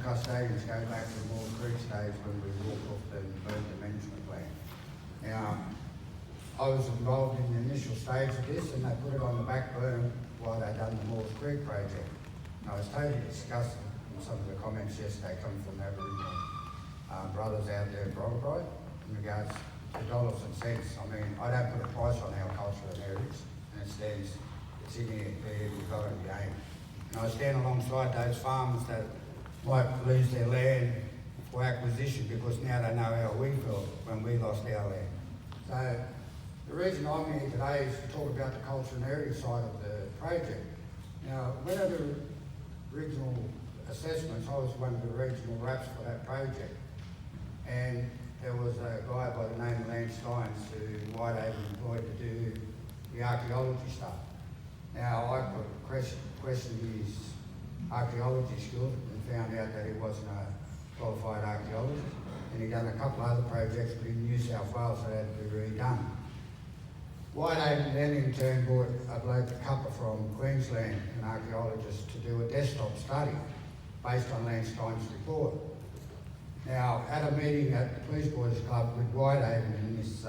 custodians go back to the Moore Creek days when we walked off the burnt management plan. Now, I was involved in the initial stage of this and they put it on the back burner while they done the Moores Creek project. And I was totally disgusted with some of the comments yesterday coming from Aboriginal brothers out there in Gomeroi in regards to dollars and cents. I mean, I don't put a price on our cultural heritage, and it stands, it's in here, we've got it in the game. And I stand alongside those farmers that might lose their land for acquisition because now they know how we felt when we lost our land. So the reason I'm here today is to talk about the culture and heritage side of the project. Now, when I do regional assessments, I was one of the regional reps for that project. And there was a guy by the name of Lance Steins who Whitehaven employed to do the archaeology stuff. Now, I questioned his archaeology skills and found out that he wasn't a qualified archaeologist. And he'd done a couple of other projects, but in New South Wales that had to be redone. Whitehaven then in turn brought a bloke, a cuppa from Queensland, an archaeologist, to do a desktop study based on Lance Stein's report. Now, at a meeting at the Police Boys Club with Whitehaven and this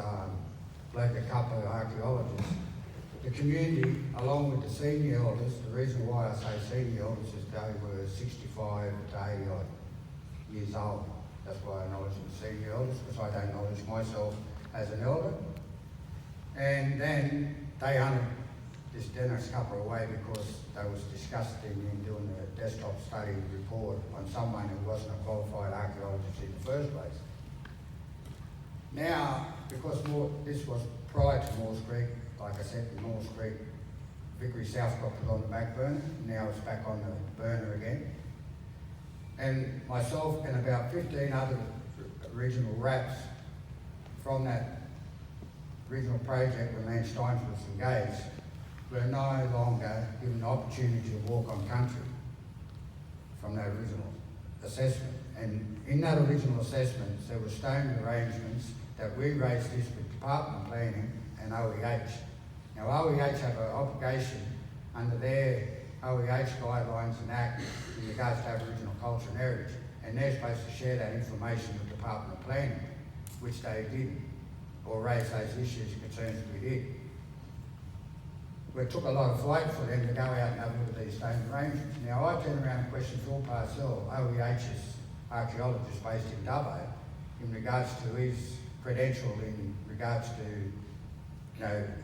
bloke, a cuppa archaeologist, the community, along with the senior elders, the reason why I say senior elders is they were 65 to 80 odd years old. That's why I acknowledge the senior elders, because I don't acknowledge myself as an elder. And then they hunted this Dennis cuppa away because they was disgusted in doing the desktop study report on someone who wasn't a qualified archaeologist in the first place. Now, because this was prior to Moores Creek, like I said, Moores Creek, Vickery South got put on the back burner, now it's back on the burner again. And myself and about 15 other regional reps from that regional project when Lance Steins was engaged, were no longer given the opportunity to walk on country from that original assessment. And in that original assessment, there were stone arrangements that we raised this with Department of Planning and OEH. Now OEH have an obligation under their OEH guidelines and act in regards to Aboriginal culture and heritage, and they're supposed to share that information with the Department of Planning, which they didn't, or raise those issues and concerns we did. It took a lot of fight for them to go out and have a look at these stone arrangements. Now I turned around and questioned Phil Parcell, OEH's archaeologist based in Talbott, in regards to his credential in regards to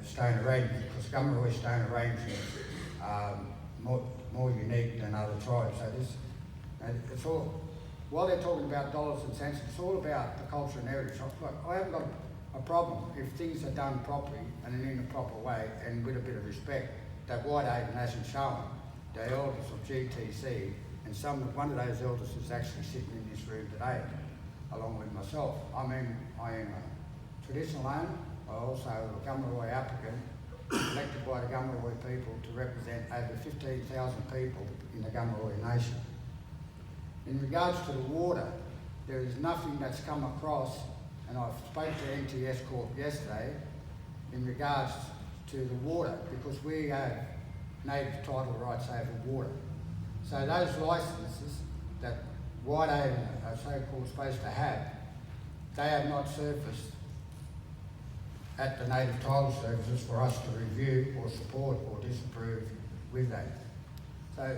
stone arrangements, because Gomeroi stone arrangements are more unique than other tribes. So it's all, while they're talking about dollars and cents, it's all about the culture and heritage. I haven't got a problem if things are done properly and in a proper way and with a bit of respect that Whitehaven hasn't shown the elders of GTC, and one of those elders is actually sitting in this room today, along with myself. I mean, I am a traditional owner. I also a Gomeroi applicant, elected by the Gomeroi people to represent over 15,000 people in the Gomeroi nation. In regards to the water, there is nothing that's come across, and I spoke to NTS Corp yesterday in regards to the water, because we have native title rights over water. So those licences that Whitehaven are so-called supposed to have, they have not surfaced at the native title services for us to review or support or disapprove with that. So,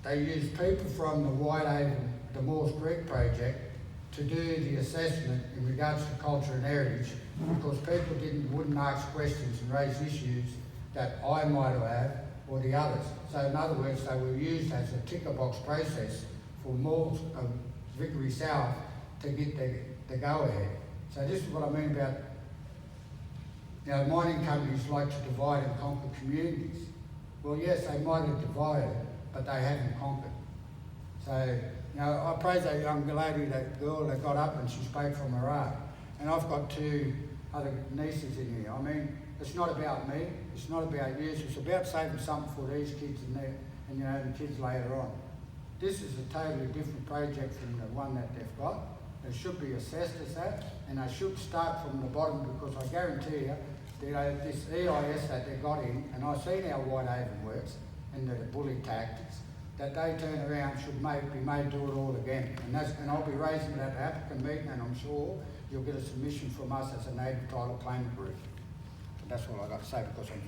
they use people from the Whitehaven, the Moores Creek project to do the assessment in regards to culture and heritage, because people wouldn't ask questions and raise issues that I might have had or the others. So in other words, they were used as a ticker box process for Moores Vickery South to get the go-ahead. So this is what I mean about, mining companies like to divide and conquer communities. Well, yes, they might have divided, but they haven't conquered. So, I praise that young lady, that girl that got up and she spoke from her heart. And I've got two other nieces in here. I mean, it's not about me, it's not about you, it's about saving something for these kids and the kids later on. This is a totally different project from the one that they've got. They should be assessed as that, and they should start from the bottom, because I guarantee you, this EIS that they got in, and I've seen how Whitehaven works, and the bully tactics, that they turn around should be made do it all again. And I'll be raising it at the applicant meeting, and I'm sure you'll get a submission from us as a native title claimant group. So that's all I've got to say because I'm